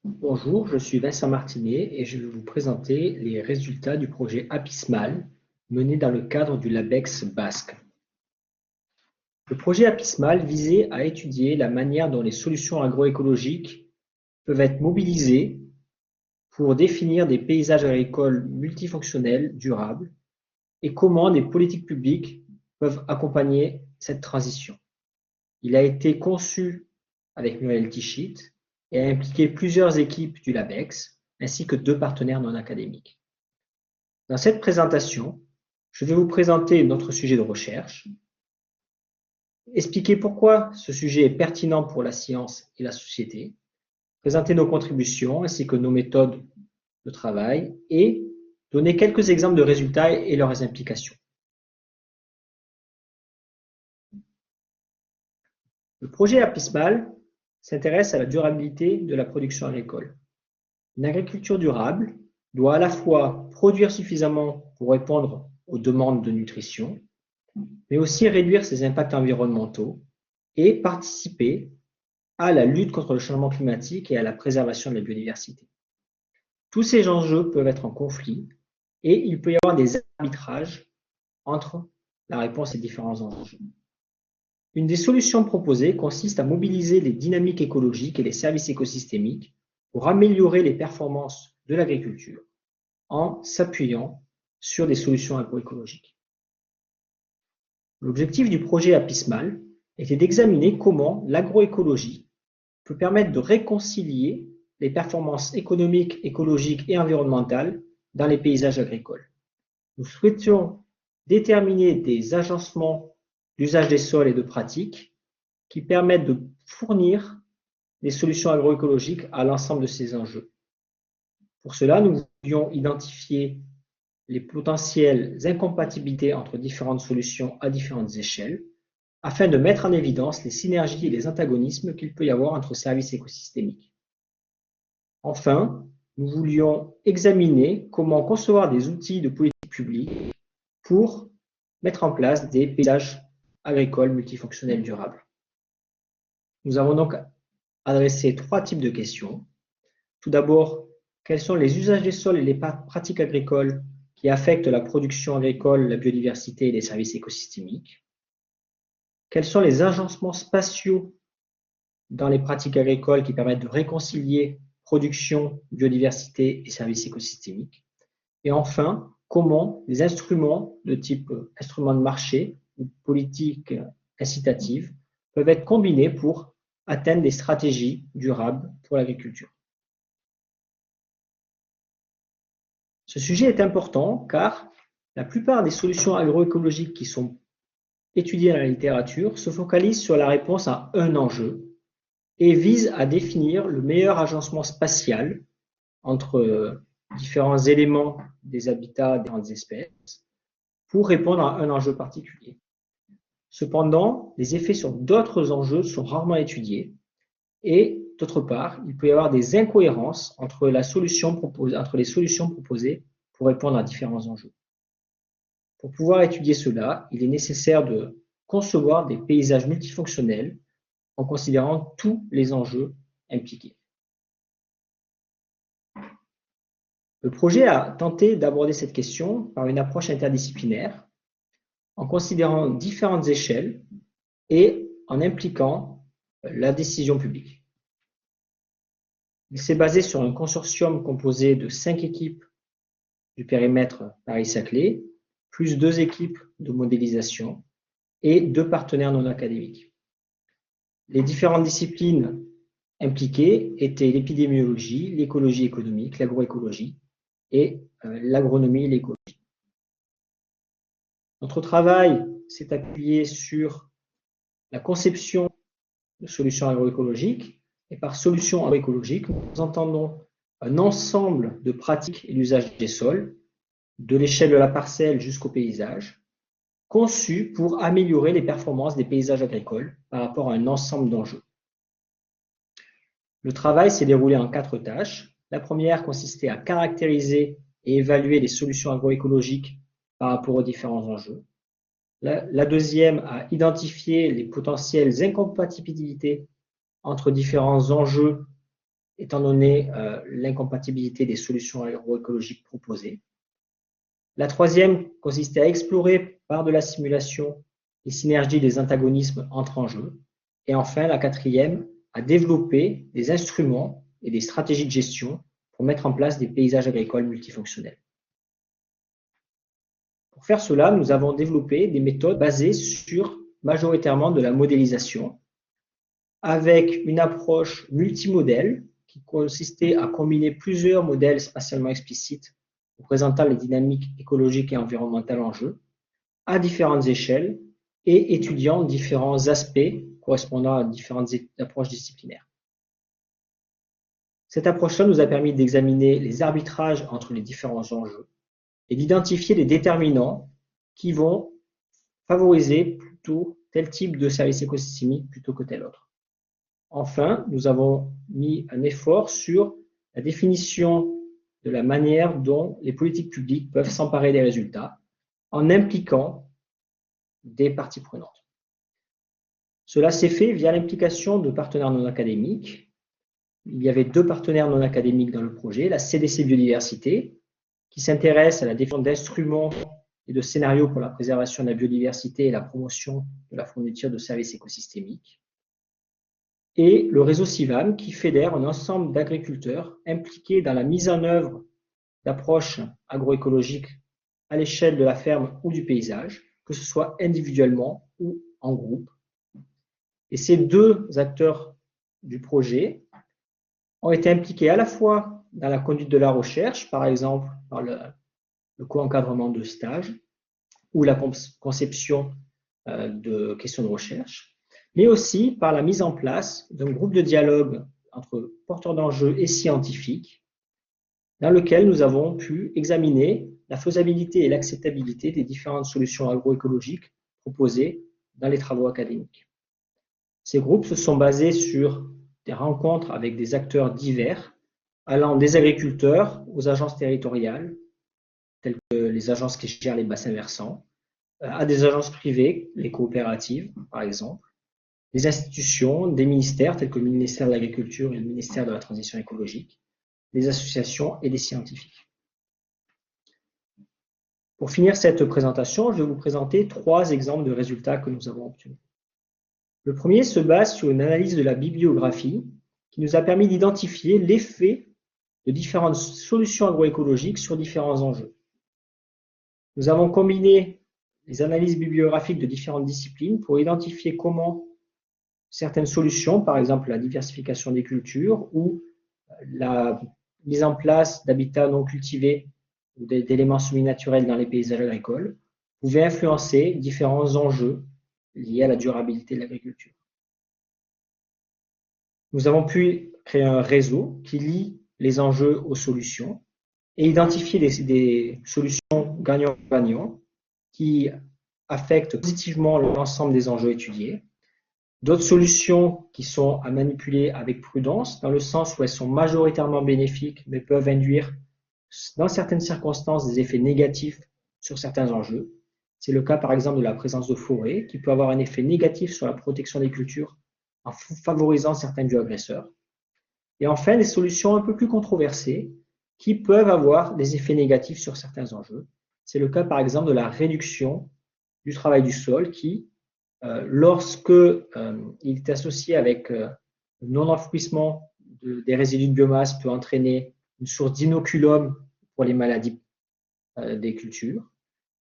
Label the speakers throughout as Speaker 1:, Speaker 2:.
Speaker 1: Bonjour, je suis Vincent Martinet et je vais vous présenter les résultats du projet APISMAL mené dans le cadre du LABEX basque. Le projet APISMAL visait à étudier la manière dont les solutions agroécologiques peuvent être mobilisées pour définir des paysages agricoles multifonctionnels durables et comment des politiques publiques peuvent accompagner cette transition. Il a été conçu avec Muriel Tichit et a impliqué plusieurs équipes du LABEX ainsi que 2 partenaires non académiques. Dans cette présentation, je vais vous présenter notre sujet de recherche, expliquer pourquoi ce sujet est pertinent pour la science et la société, présenter nos contributions ainsi que nos méthodes de travail et donner quelques exemples de résultats et leurs implications. Le projet APISMAL s'intéresse à la durabilité de la production agricole. Une agriculture durable doit à la fois produire suffisamment pour répondre aux demandes de nutrition, mais aussi réduire ses impacts environnementaux et participer à la lutte contre le changement climatique et à la préservation de la biodiversité. Tous ces enjeux peuvent être en conflit et il peut y avoir des arbitrages entre la réponse à ces différents enjeux. Une des solutions proposées consiste à mobiliser les dynamiques écologiques et les services écosystémiques pour améliorer les performances de l'agriculture en s'appuyant sur des solutions agroécologiques. L'objectif du projet APISMAL était d'examiner comment l'agroécologie peut permettre de réconcilier les performances économiques, écologiques et environnementales dans les paysages agricoles. Nous souhaitions déterminer des agencements d'usage des sols et de pratiques qui permettent de fournir des solutions agroécologiques à l'ensemble de ces enjeux. Pour cela, nous voulions identifier les potentielles incompatibilités entre différentes solutions à différentes échelles, afin de mettre en évidence les synergies et les antagonismes qu'il peut y avoir entre services écosystémiques. Enfin, nous voulions examiner comment concevoir des outils de politique publique pour mettre en place des paysages agricoles multifonctionnels durables. Nous avons donc adressé 3 types de questions. Tout d'abord, quels sont les usages des sols et les pratiques agricoles qui affectent la production agricole, la biodiversité et les services écosystémiques? Quels sont les agencements spatiaux dans les pratiques agricoles qui permettent de réconcilier production, biodiversité et services écosystémiques? Et enfin, comment les instruments de type instruments de marché ou politiques incitatives peuvent être combinés pour atteindre des stratégies durables pour l'agriculture? Ce sujet est important car la plupart des solutions agroécologiques qui sont étudiées dans la littérature se focalisent sur la réponse à un enjeu et visent à définir le meilleur agencement spatial entre différents éléments des habitats des différentes espèces pour répondre à un enjeu particulier. Cependant, les effets sur d'autres enjeux sont rarement étudiés et, d'autre part, il peut y avoir des incohérences entre les solutions proposées pour répondre à différents enjeux. Pour pouvoir étudier cela, il est nécessaire de concevoir des paysages multifonctionnels en considérant tous les enjeux impliqués. Le projet a tenté d'aborder cette question par une approche interdisciplinaire en considérant différentes échelles et en impliquant la décision publique. Il s'est basé sur un consortium composé de 5 équipes du périmètre Paris-Saclay, plus 2 équipes de modélisation et 2 partenaires non académiques. Les différentes disciplines impliquées étaient l'épidémiologie, l'écologie économique, l'agroécologie et l'agronomie et l'écologie. Notre travail s'est appuyé sur la conception de solutions agroécologiques et par solutions agroécologiques, nous entendons un ensemble de pratiques et d'usages des sols, de l'échelle de la parcelle jusqu'au paysage, conçus pour améliorer les performances des paysages agricoles par rapport à un ensemble d'enjeux. Le travail s'est déroulé en 4 tâches. La première consistait à caractériser et évaluer les solutions agroécologiques par rapport aux différents enjeux. La deuxième, à identifier les potentielles incompatibilités entre différents enjeux étant donné l'incompatibilité des solutions agroécologiques proposées. La troisième consistait à explorer par de la simulation les synergies des antagonismes entre enjeux. Et enfin, la quatrième, à développer des instruments et des stratégies de gestion pour mettre en place des paysages agricoles multifonctionnels. Pour faire cela, nous avons développé des méthodes basées sur majoritairement de la modélisation, avec une approche multimodèle qui consistait à combiner plusieurs modèles spatialement explicites représentant les dynamiques écologiques et environnementales en jeu, à différentes échelles et étudiant différents aspects correspondant à différentes approches disciplinaires. Cette approche-là nous a permis d'examiner les arbitrages entre les différents enjeux et d'identifier les déterminants qui vont favoriser plutôt tel type de service écosystémique plutôt que tel autre. Enfin, nous avons mis un effort sur la définition de la manière dont les politiques publiques peuvent s'emparer des résultats en impliquant des parties prenantes. Cela s'est fait via l'implication de partenaires non académiques. Il y avait 2 partenaires non académiques dans le projet, la CDC Biodiversité, qui s'intéresse à la définition d'instruments et de scénarios pour la préservation de la biodiversité et la promotion de la fourniture de services écosystémiques, et le réseau CIVAM, qui fédère un ensemble d'agriculteurs impliqués dans la mise en œuvre d'approches agroécologiques à l'échelle de la ferme ou du paysage, que ce soit individuellement ou en groupe. Et ces 2 acteurs du projet ont été impliqués à la fois dans la conduite de la recherche, par exemple par le co-encadrement de stages ou la conception de questions de recherche, mais aussi par la mise en place d'un groupe de dialogue entre porteurs d'enjeux et scientifiques, dans lequel nous avons pu examiner la faisabilité et l'acceptabilité des différentes solutions agroécologiques proposées dans les travaux académiques. Ces groupes se sont basés sur des rencontres avec des acteurs divers, allant des agriculteurs aux agences territoriales, telles que les agences qui gèrent les bassins versants, à des agences privées, les coopératives par exemple, des institutions, des ministères tels que le ministère de l'Agriculture et le ministère de la Transition écologique, des associations et des scientifiques. Pour finir cette présentation, je vais vous présenter 3 exemples de résultats que nous avons obtenus. Le premier se base sur une analyse de la bibliographie qui nous a permis d'identifier l'effet de différentes solutions agroécologiques sur différents enjeux. Nous avons combiné les analyses bibliographiques de différentes disciplines pour identifier comment certaines solutions, par exemple la diversification des cultures ou la mise en place d'habitats non cultivés ou d'éléments semi-naturels dans les paysages agricoles, pouvaient influencer différents enjeux liés à la durabilité de l'agriculture. Nous avons pu créer un réseau qui lie les enjeux aux solutions et identifier des solutions gagnant-gagnant qui affectent positivement l'ensemble des enjeux étudiés. D'autres solutions qui sont à manipuler avec prudence, dans le sens où elles sont majoritairement bénéfiques, mais peuvent induire, dans certaines circonstances, des effets négatifs sur certains enjeux. C'est le cas, par exemple, de la présence de forêts, qui peut avoir un effet négatif sur la protection des cultures en favorisant certains bioagresseurs. Et enfin, des solutions un peu plus controversées, qui peuvent avoir des effets négatifs sur certains enjeux. C'est le cas, par exemple, de la réduction du travail du sol, qui, lorsque il est associé avec le non-enfouissement des résidus de biomasse, peut entraîner une source d'inoculum pour les maladies des cultures,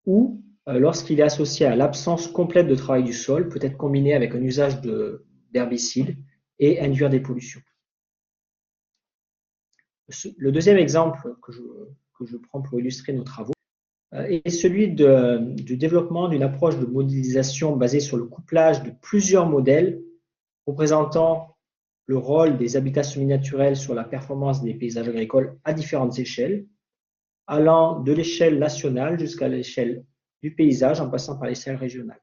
Speaker 1: ou lorsqu'il est associé à l'absence complète de travail du sol, peut être combiné avec un usage d'herbicides et induire des pollutions. Le deuxième exemple que je prends pour illustrer nos travaux est celui du développement d'une approche de modélisation basée sur le couplage de plusieurs modèles représentant le rôle des habitats semi-naturels sur la performance des paysages agricoles à différentes échelles, allant de l'échelle nationale jusqu'à l'échelle du paysage en passant par l'échelle régionale.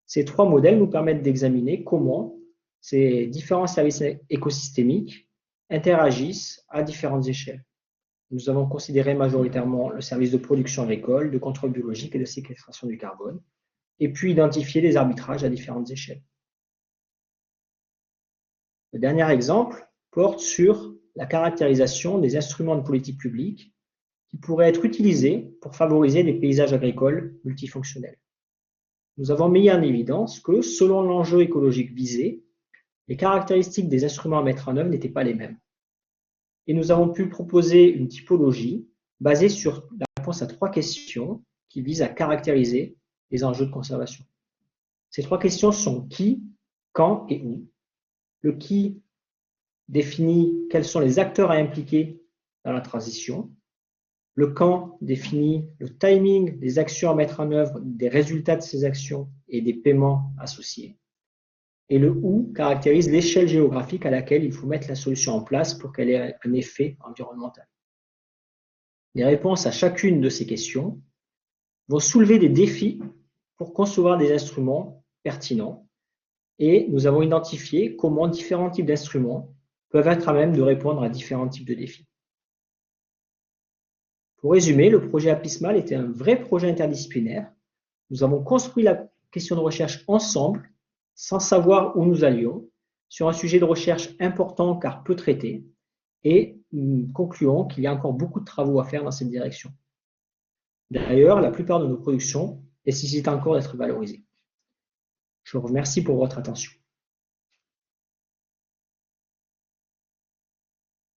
Speaker 1: Ces 3 modèles nous permettent d'examiner comment ces différents services écosystémiques interagissent à différentes échelles. Nous avons considéré majoritairement le service de production agricole, de contrôle biologique et de séquestration du carbone, et puis identifier les arbitrages à différentes échelles. Le dernier exemple porte sur la caractérisation des instruments de politique publique qui pourraient être utilisés pour favoriser des paysages agricoles multifonctionnels. Nous avons mis en évidence que, selon l'enjeu écologique visé, les caractéristiques des instruments à mettre en œuvre n'étaient pas les mêmes. Et nous avons pu proposer une typologie basée sur la réponse à 3 questions qui visent à caractériser les enjeux de conservation. Ces 3 questions sont qui, quand et où. Le qui définit quels sont les acteurs à impliquer dans la transition. Le quand définit le timing des actions à mettre en œuvre, des résultats de ces actions et des paiements associés. Et le où caractérise l'échelle géographique à laquelle il faut mettre la solution en place pour qu'elle ait un effet environnemental. Les réponses à chacune de ces questions vont soulever des défis pour concevoir des instruments pertinents et nous avons identifié comment différents types d'instruments peuvent être à même de répondre à différents types de défis. Pour résumer, le projet APISMAL était un vrai projet interdisciplinaire. Nous avons construit la question de recherche ensemble, sans savoir où nous allions, sur un sujet de recherche important car peu traité, et nous concluons qu'il y a encore beaucoup de travaux à faire dans cette direction. D'ailleurs, la plupart de nos productions nécessitent encore d'être valorisées. Je vous remercie pour votre attention.